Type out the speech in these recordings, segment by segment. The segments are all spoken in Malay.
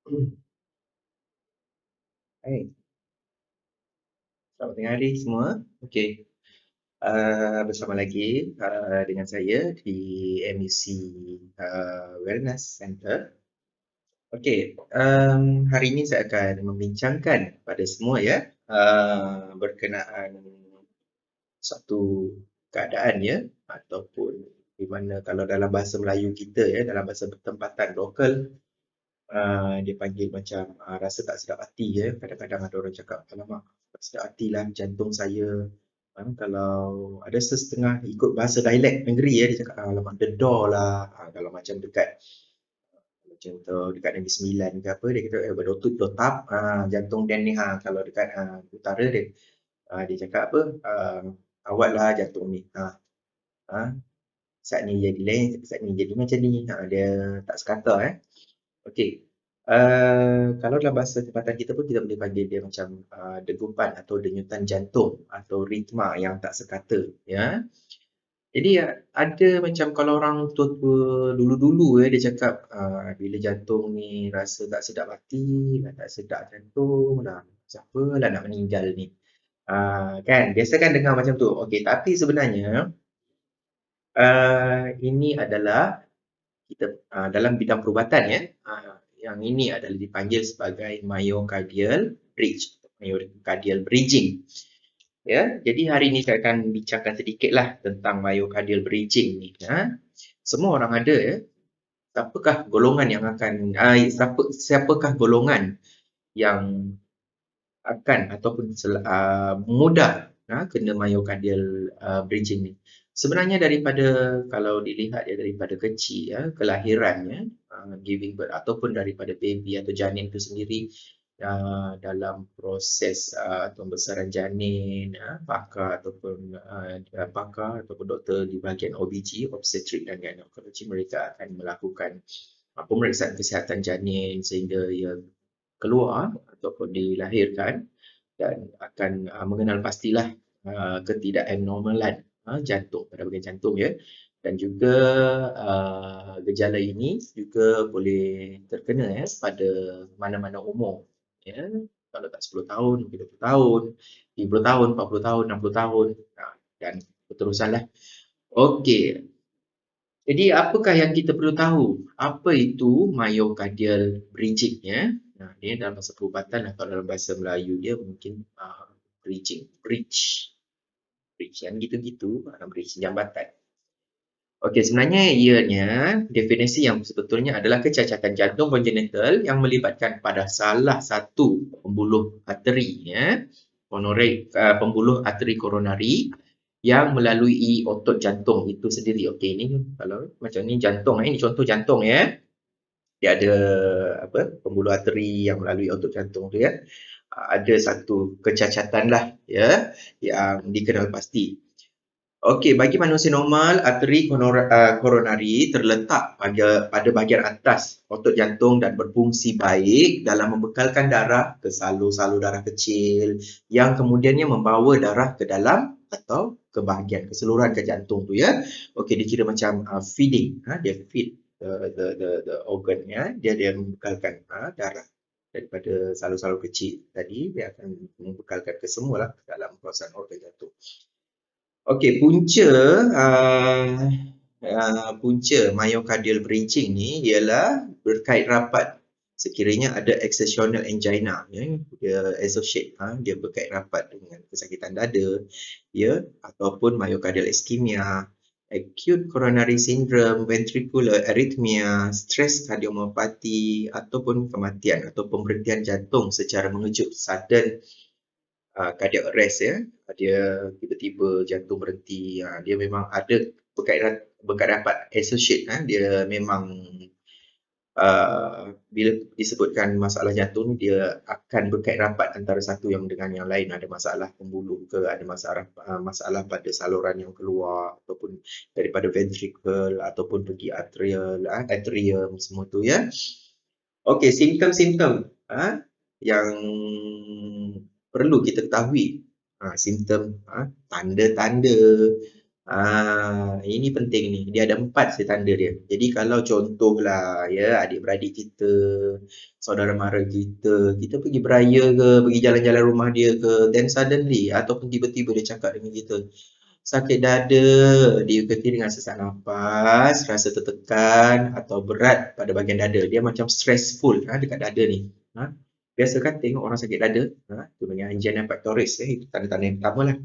Hai, selamat tengah hari semua. Okey, bersama lagi dengan saya di MEC Wellness Center. Okey, hari ini saya akan membincangkan pada semua ya berkenaan satu keadaan ya ataupun di mana kalau dalam bahasa Melayu kita ya, dalam bahasa bertempatan lokal, dia panggil macam rasa tak sedap hati ya. Kadang-kadang ada orang cakap, alamak, tak sedap hati lah jantung saya. Kalau ada setengah ikut bahasa dialek negeri ya, dia cakap alamak dedar lah. Kalau macam dekat contoh dekat Negeri Sembilan ke apa, dia kata berlutut lotap jantung dan ni. Kalau dekat utara dia dia cakap apa, awat lah jantung ni. Ha, saat ni jadi lain, saat ni jadi macam ni. Dia tak sekata Okey. Kalau dalam bahasa tempatan kita pun kita boleh panggil dia macam degupan atau denyutan jantung atau ritma yang tak sekata ya. Jadi ada macam kalau orang tua-tua dulu-dulu dia cakap bila jantung ni rasa tak sedap hati, tak sedap jantung dah, siapa lah nak meninggal ni. Kan biasa kan dengar macam tu. Okey, tapi sebenarnya ini adalah kita dalam bidang perubatan ya, yang ini adalah dipanggil sebagai myocardial bridge, myocardial bridging. Ya, jadi hari ini saya akan bincangkan sedikitlah tentang myocardial bridging ni. Semua orang ada ya. Siapakah golongan yang akan siapakah golongan yang akan ataupun mudah kena myocardial bridging ni. Sebenarnya daripada kalau dilihat ya daripada kecil ya kelahirannya giving birth ataupun daripada baby atau janin itu sendiri dalam proses pembesaran janin pakar ataupun doktor di bahagian OBG obstetric dan gynecology mereka akan melakukan pemeriksaan kesihatan janin sehingga ia keluar ataupun dilahirkan dan akan mengenal pastilah ketidakabnormalan jantung pada bahagian jantung ya, dan juga gejala ini juga boleh terkena ya pada mana-mana umur ya, kalau tak 10 tahun, 20 tahun, 30 tahun, 40 tahun, 60 tahun dan berterusanlah. Okey, jadi apakah yang kita perlu tahu? Apa itu myocardial bridging ya? Dia dalam bahasa perubatan atau dalam bahasa Melayu dia mungkin bridging, bridge yang gitu-gitu, bridge jambatan. Okey, sebenarnya ianya definisi yang sebetulnya adalah kecacatan jantung kongenital yang melibatkan pada salah satu pembuluh arteri ya, pembuluh arteri koronari yang melalui otot jantung itu sendiri. Okey, ini kalau macam ni jantung ini contoh jantung ya. Dia ada pembuluh arteri yang melalui otot jantung tu ya. Ada satu kecacatan lah ya yang dikenal pasti. Okey, bagi manusia normal, arteri koronari terletak pada bahagian atas otot jantung dan berfungsi baik dalam membekalkan darah ke salur-salur darah kecil yang kemudiannya membawa darah ke dalam atau ke bahagian keseluruhan ke jantung tu ya. Okey, dia kira macam feeding, dia feed the organ ya. Dia membekalkan darah daripada salur-salur kecil tadi, dia akan membekalkan ke semualah dalam kawasan organ jantung. Okey, punca myocardial bridging ni ialah berkait rapat sekiranya ada exertional angina ya, dia associate dia berkait rapat dengan kesakitan dada ya, ataupun myocardial ischemia, acute coronary syndrome, ventricular arrhythmia, stress cardiomyopathy ataupun kematian atau pemberhentian jantung secara mengejut, sudden cardiac arrest ya, dia tiba-tiba jantung berhenti, dia memang ada berkait rapat associate dia memang bila disebutkan masalah jantung dia akan berkait rapat antara satu yang dengan yang lain, ada masalah pembuluh ke, ada masalah pada saluran yang keluar ataupun daripada ventricle ataupun pergi atrium semua tu ya. Okey, simptom-simptom yang perlu kita ketahui. Simptom tanda-tanda Ini penting ni. Dia ada 4 saya tanda dia. Jadi kalau contohlah ya adik-beradik kita, saudara mara kita pergi beraya ke, pergi jalan-jalan rumah dia ke, then suddenly ataupun tiba-tiba dia cakap dengan kita, sakit dada, diikuti dengan sesak nafas, rasa tertekan atau berat pada bahagian dada. Dia macam stressful dekat dada ni. Biasa kan tengok orang sakit dada, tu panggil angina pectoris, itu tanda-tanda yang pertama lah.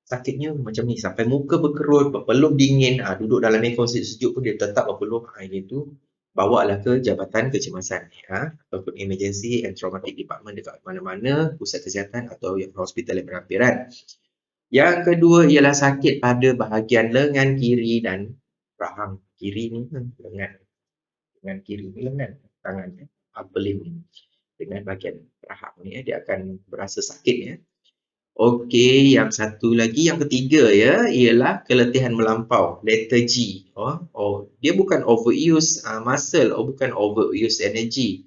Sakitnya macam ni sampai muka berkerut, berpeluh dingin, duduk dalam aircon sejuk pun dia tetap berpeluh. Ini tu bawalah ke Jabatan Kecemasan ataupun Emergency and Traumatic Department dekat mana-mana pusat kesihatan atau yang hospital yang berhampiran. Yang kedua ialah sakit pada bahagian lengan kiri dan rahang. Kiri ni lengan kiri ni lengan tangan upper limb dengan bahagian rahang ni dia akan berasa sakit ya. Okey, yang satu lagi, yang ketiga ya, ialah keletihan melampau, lethargy. Dia bukan overuse muscle, bukan overuse energy.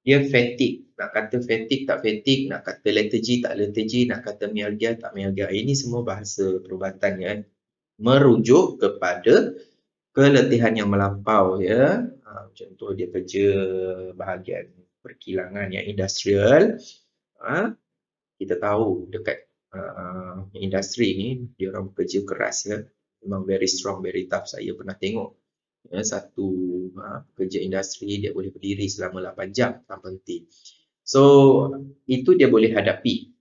Dia fatigue. Nak kata fatigue tak fatigue, nak kata lethargy tak lethargy, nak kata myalgia tak myalgia. Ini semua bahasa perubatan ya. Merujuk kepada keletihan yang melampau ya. Contoh dia kerja bahagian perkilangan yang industrial. Kita tahu dekat industri ni dia orang bekerja keras ya, memang very strong, very tough. Saya pernah tengok ya, satu pekerja industri dia boleh berdiri selama 8 jam tanpa henti. So itu dia boleh hadapi.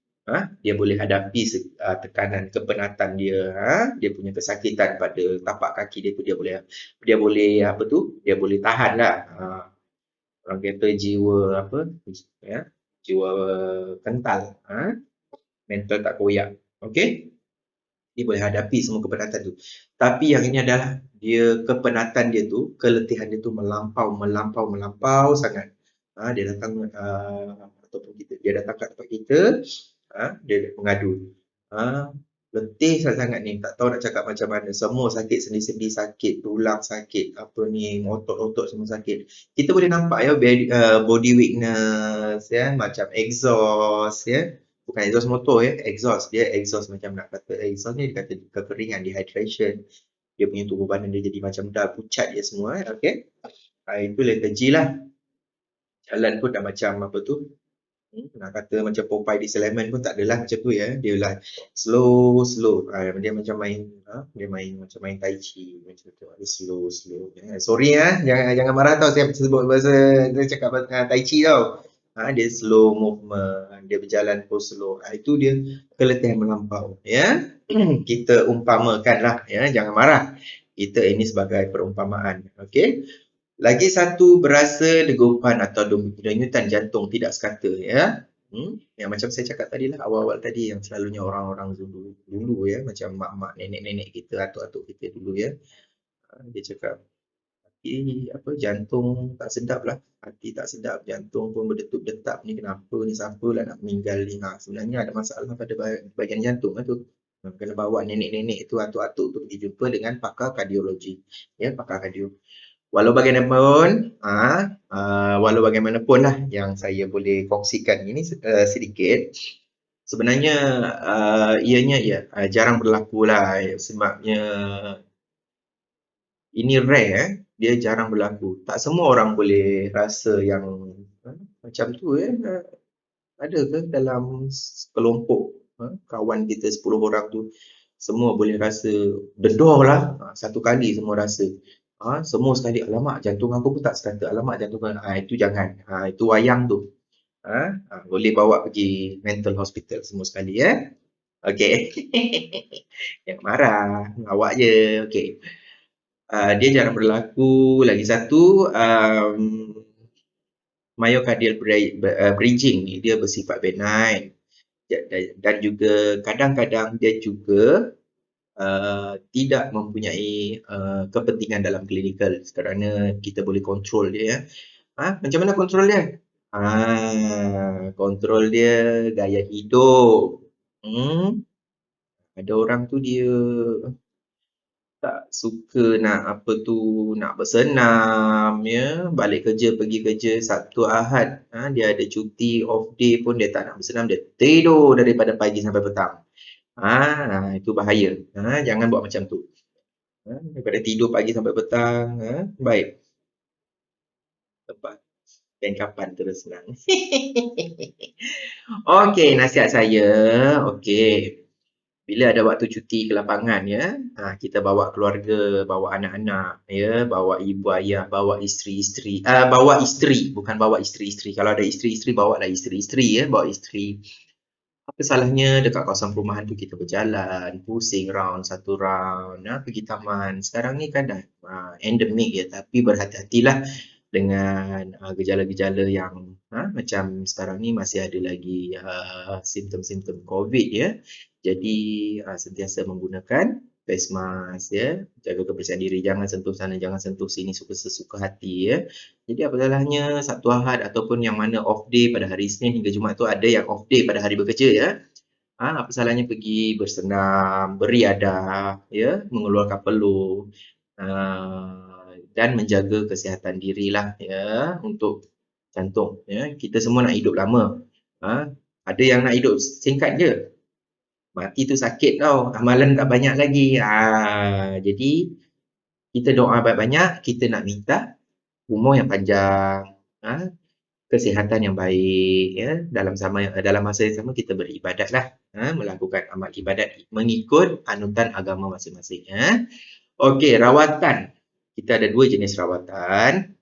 Dia boleh hadapi tekanan kepenatan dia, dia punya kesakitan pada tapak kaki dia tu dia boleh dia boleh tahan lah. Orang kata jiwa jiwa kental, mental tak koyak. Okey, dia boleh hadapi semua kepenatan tu. Tapi yang ini adalah dia kepenatan dia tu, keletihan dia tu melampau sangat. Dia datang ataupun dia datang kat tempat kita, dia mengadu. Letih sangat ni, tak tahu nak cakap macam mana. Semua sakit, sendi-sendi sakit, tulang sakit, otot-otot semua sakit. Kita boleh nampak ya body weakness ya, macam exhaust ya. Bukan exhaust motor ya, exhaust. Dia exhaust macam nak kata exhaust ni dia kata kekeringan, dehydration. Dia punya tubuh badan dia jadi macam dah pucat dia semua okey. Itu lethargy lah. Jalan pun dah macam nak kata macam Popeye di Sleman pun tak adalah macam tu ya. Dia lah slow. Dia macam macam main tai chi macam tu. Dia slow. Sorry jangan marah tau saya sebut bahasa saya cakap tai chi tau. Dia slow movement, dia berjalan pun slow. Itu dia keletihan melampau ya. Kita umpamakanlah ya, jangan marah. Kita ini sebagai perumpamaan. Okey. Lagi satu, berasa degupan atau denyutan jantung tidak sekata ya. Yang macam saya cakap tadi lah, awal-awal tadi yang selalunya orang-orang dulu ya, macam mak-mak, nenek-nenek kita, atuk-atuk kita dulu ya. Dia cakap jantung tak sedap lah, hati tak sedap, jantung pun berdetup-detap ni, kenapa ni, siapa lah nak meninggal ni. Sebenarnya ada masalah pada bahagian jantung lah tu. Kena bawa nenek-nenek tu, atuk-atuk tu pergi jumpa dengan pakar kardiologi ya, pakar kardio. Walau bagaimanapun lah yang saya boleh kongsikan ini sedikit, sebenarnya ianya jarang berlaku lah, sebabnya ini rare dia jarang berlaku. Tak semua orang boleh rasa yang macam tu ya. Ada ke dalam kelompok kawan kita 10 orang tu semua boleh rasa dedah lah satu kali semua rasa. Semua sekali, alamak jantung aku pun tak sekata, alamak jantung itu jangan. Itu wayang tu. Boleh bawa pergi mental hospital semua sekali ya. Okey. Jangan marah, awak je. Okey. Dia jarang berlaku. Lagi satu, myocardial bridging ni dia bersifat benign dan juga kadang-kadang dia juga tidak mempunyai kepentingan dalam klinikal kerana kita boleh kontrol dia ya. Macam mana kontrol dia? Kontrol dia gaya hidup. Ada orang tu dia tak suka nak bersenam ya, balik kerja pergi kerja Sabtu Ahad, dia ada cuti off day pun dia tak nak bersenam, dia tidur daripada pagi sampai petang. Itu bahaya. Jangan buat macam tu. Daripada tidur pagi sampai petang, baik. Lepas dan kapan terus senang. Okey, nasihat saya, okey. Bila ada waktu cuti ke lapangan ya, kita bawa keluarga, bawa anak-anak ya, bawa ibu ayah, bawa isteri-isteri, bawa isteri, bukan bawa isteri-isteri. Kalau ada isteri-isteri, bawalah isteri-isteri ya, bawa isteri. Apa salahnya dekat kawasan perumahan tu kita berjalan, pusing round, satu round, pergi taman. Sekarang ni kan dah endemik ya, tapi berhati-hatilah dengan gejala-gejala yang macam sekarang ni masih ada lagi simptom-simptom COVID ya. Jadi sentiasa menggunakan face mask ya, jaga kebersihan diri, jangan sentuh sana, jangan sentuh sini sesuka hati ya. Jadi apa salahnya Sabtu Ahad ataupun yang mana off day pada hari Isnin hingga Jumaat tu ada yang off day pada hari bekerja ya. Apa salahnya pergi bersenam, beriadah ya, mengeluarkan peluh dan menjaga kesihatan dirilah ya untuk jantung ya. Kita semua nak hidup lama. Ada yang nak hidup singkat je. Mati tu sakit tau, amalan tak banyak lagi. Jadi kita doa banyak-banyak, kita nak minta umur yang panjang, kesihatan yang baik ya. Dalam masa yang sama kita beribadatlah, melakukan amal ibadat mengikut anutan agama masing-masing ya. Okey, rawatan. Kita ada dua jenis rawatan.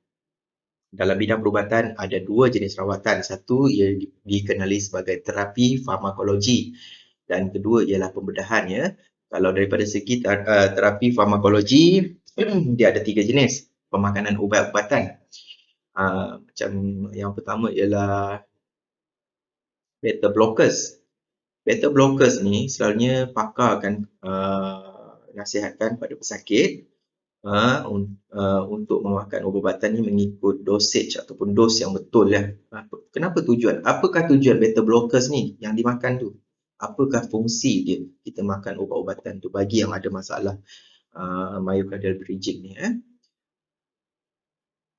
Dalam bidang perubatan ada dua jenis rawatan. Satu ia dikenali sebagai terapi farmakologi dan kedua ialah pembedahan ya. Kalau daripada segi terapi farmakologi dia ada tiga jenis pemakanan ubat-ubatan. Macam yang pertama ialah beta blockers. Beta blockers ni selalunya pakar akan nasihatkan pada pesakit untuk memakan ubat-ubatan ni mengikut dosage ataupun dos yang betul ya. Kenapa tujuan? Apakah tujuan beta blockers ni yang dimakan tu? Apakah fungsi dia kita makan ubat-ubatan tu bagi yang ada masalah myocardial bridging ni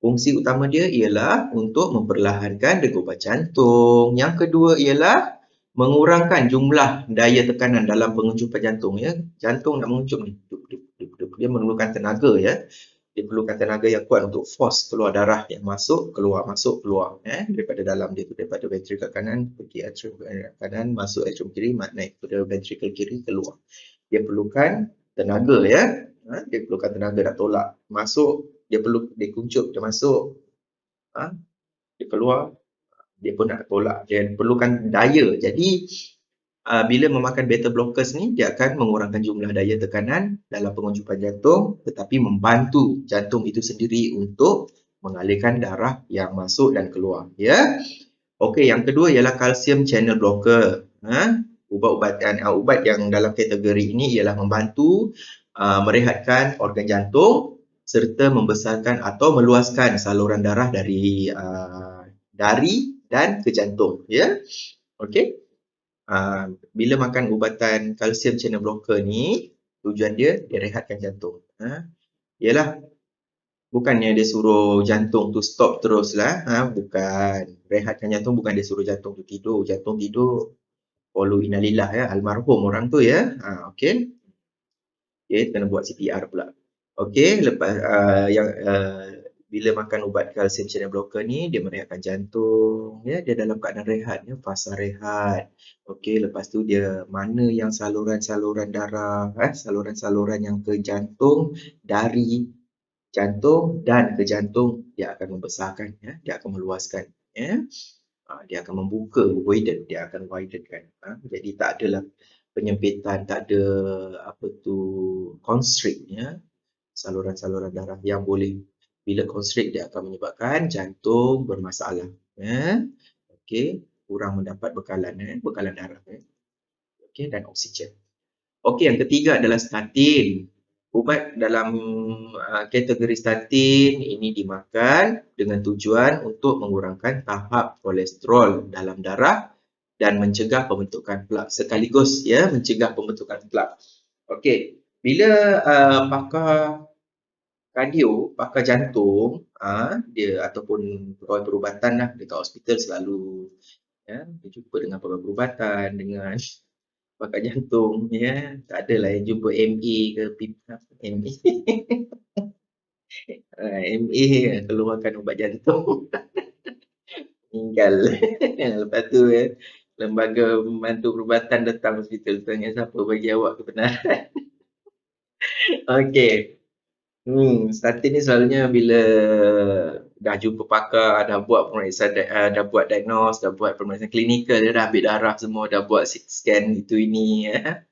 Fungsi utama dia ialah untuk memperlahankan degupan jantung. Yang kedua ialah mengurangkan jumlah daya tekanan dalam penguncupan jantung ya. Jantung nak menguncup ni, dia memerlukan tenaga ya. Dia perlukan tenaga yang kuat untuk force keluar darah yang masuk keluar daripada dalam dia tu, daripada ventricle kanan pergi atrium kanan, masuk atrium kiri, naik pada ventricle kiri keluar. Dia perlukan tenaga ya. Dia perlukan tenaga nak tolak masuk, dia perlu dia kuncup, dia masuk, dia keluar, dia pun nak tolak, dia perlukan daya. Jadi bila memakan beta blockers ni, dia akan mengurangkan jumlah daya tekanan dalam penguncupan jantung tetapi membantu jantung itu sendiri untuk mengalirkan darah yang masuk dan keluar ya. Okey, yang kedua ialah calcium channel blocker. Ubat yang dalam kategori ini ialah membantu merehatkan organ jantung serta membesarkan atau meluaskan saluran darah dari dan ke jantung ya. Okey. Bila makan ubatan calcium channel blocker ni, tujuan dia rehatkan jantung. Ialah bukannya dia suruh jantung tu stop terus lah, bukan. Rehatkan jantung bukan dia suruh jantung tu tidur. Jantung tidur, qalu innalillah ya, almarhum orang tu ya. Okey. Okey, kena buat CPR pula. Okey, lepas bila makan ubat calcium channel blocker ni, dia merehatkan jantung ya, dia dalam keadaan rehat ya, fasa rehat. Okey, lepas tu dia mana yang saluran-saluran darah, saluran-saluran yang ke jantung, dari jantung dan ke jantung dia akan membesarkan ya, dia akan meluaskan ya. Dia akan membuka dia akan widenkan. Jadi tak adalah penyempitan, tak ada constrict ya, saluran-saluran darah yang boleh bila constrict dia akan menyebabkan jantung bermasalah ya. Okey, kurang mendapat bekalan darah ya. Okey, dan oksigen. Okey, yang ketiga adalah statin. Ubat dalam kategori statin ini dimakan dengan tujuan untuk mengurangkan tahap kolesterol dalam darah dan mencegah pembentukan plak sekaligus ya, mencegah pembentukan plak. Okey, bila pakar kardio, pakar jantung dia ataupun pegawai perubatan lah dekat hospital selalu ya, berjumpa dengan pegawai perubatan, dengan pakar jantung ya. Tak adalah yang jumpa MA ke MA. MA keluarkan ubat jantung. Meninggal. Lepas tu lembaga membantu perubatan datang hospital tanya siapa bagi awak kebenaran. Okey. Statin ni selalunya bila dah jumpa pakar, dah buat pemeriksaan, dah buat diagnose, dah buat pemeriksaan klinikal, dia dah ambil darah semua, dah buat CT scan itu ini ya.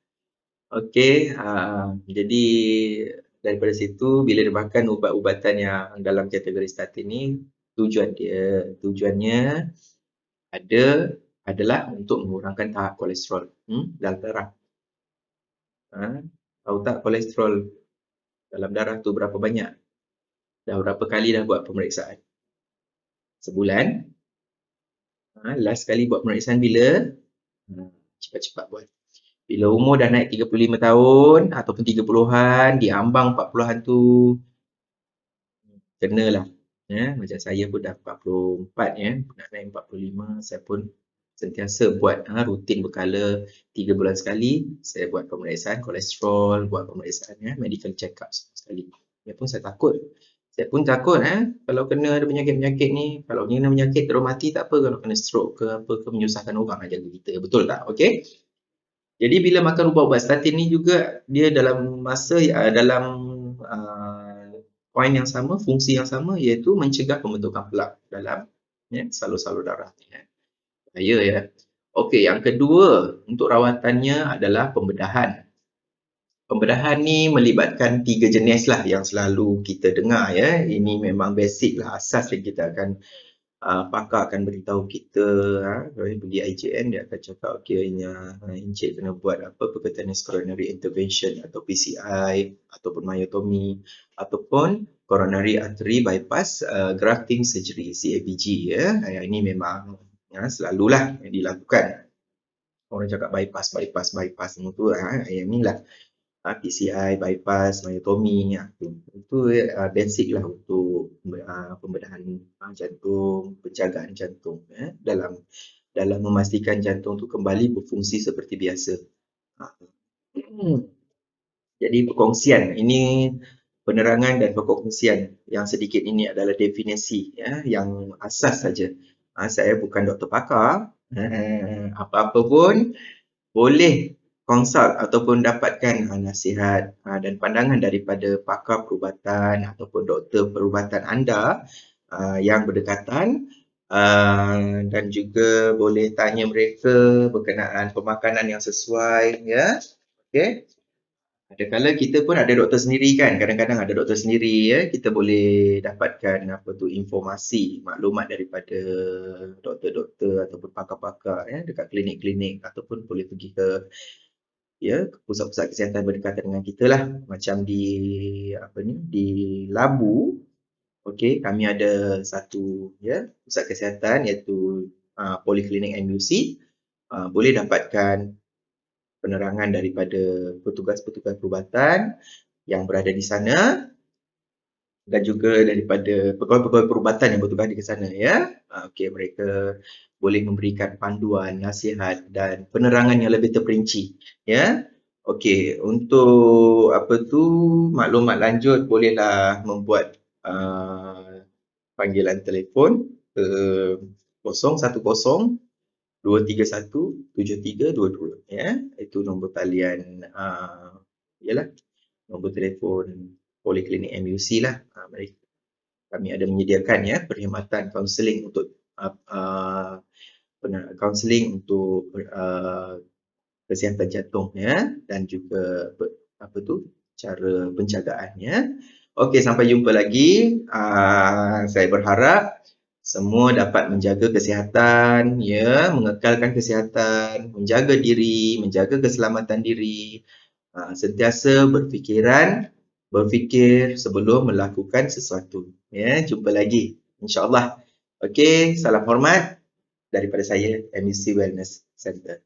Okey, jadi daripada situ bila dia makan ubat-ubatan yang dalam kategori statin ni, tujuannya adalah untuk mengurangkan tahap kolesterol dalam darah. Tahu tak kolesterol dalam darah tu berapa banyak? Dah berapa kali dah buat pemeriksaan? Sebulan. Last kali buat pemeriksaan bila? Cepat-cepat buat. Bila umur dah naik 35 tahun ataupun 30-an, di ambang 40-an tu, kenalah. Macam saya pun dah 44 nak naik 45, saya pun sentiasa buat rutin berkala 3 bulan sekali, saya buat pemeriksaan kolesterol, buat pemeriksaan medical check-up sekali. Biarpun saya takut. Saya pun takut kalau kena ada penyakit-penyakit ni, kalau kena penyakit terus mati tak apa, kalau kena stroke ke apa ke menyusahkan orang jaga kita. Betul tak? Okey. Jadi bila makan ubat-ubat statin ni juga dia dalam masa dalam poin yang sama, fungsi yang sama iaitu mencegah pembentukan plak dalam salur-salur darah ni. Bahaya ya. Okey, yang kedua untuk rawatannya adalah pembedahan. Pembedahan ni melibatkan 3 jenis lah yang selalu kita dengar ya. Ini memang basic lah, asas yang kita akan pakar akan beritahu kita kalau pergi IJN dia akan cakap okey encik kena buat apa percutaneous coronary intervention atau PCI ataupun myotomy ataupun coronary artery bypass grafting surgery CABG ya. Ini memang selalulah yang dilakukan. Orang cakap bypass semua tu yang inilah PCI, bypass, myotomy itu basic lah untuk pembedahan jantung, penjagaan jantung dalam memastikan jantung tu kembali berfungsi seperti biasa. Jadi perkongsian ini penerangan dan perkongsian yang sedikit ini adalah definisi yang asas saja. Saya bukan doktor pakar, apa-apa pun boleh konsult ataupun dapatkan nasihat dan pandangan daripada pakar perubatan ataupun doktor perubatan anda yang berdekatan dan juga boleh tanya mereka berkenaan pemakanan yang sesuai ya. Okey. Kadang-kadang kita pun ada doktor sendiri kan, kadang-kadang ada doktor sendiri ya, kita boleh dapatkan informasi, maklumat daripada doktor-doktor ataupun pakar-pakar dekat klinik-klinik ataupun boleh pergi ke pusat-pusat kesihatan berdekatan dengan kita lah, macam di Labu. Okey, kami ada satu pusat kesihatan iaitu Poliklinik MUC. Boleh dapatkan penerangan daripada petugas-petugas perubatan yang berada di sana dan juga daripada pegawai-pegawai perubatan yang bertugas di sana ya. Okey, mereka boleh memberikan panduan, nasihat dan penerangan yang lebih terperinci ya. Okey, untuk maklumat lanjut bolehlah membuat panggilan telefon ke 010 231 7322 ya. Itu nombor talian nombor telefon Poliklinik MUC lah. Kami ada menyediakan perkhidmatan kaunseling untuk kesihatan jantung dan juga cara penjagaannya. Okey, sampai jumpa lagi. Saya berharap semua dapat menjaga kesihatan mengekalkan kesihatan, menjaga diri, menjaga keselamatan diri, sentiasa berfikir sebelum melakukan sesuatu. Jumpa lagi insya-Allah. Okey, salam hormat daripada saya MUC Wellness Center.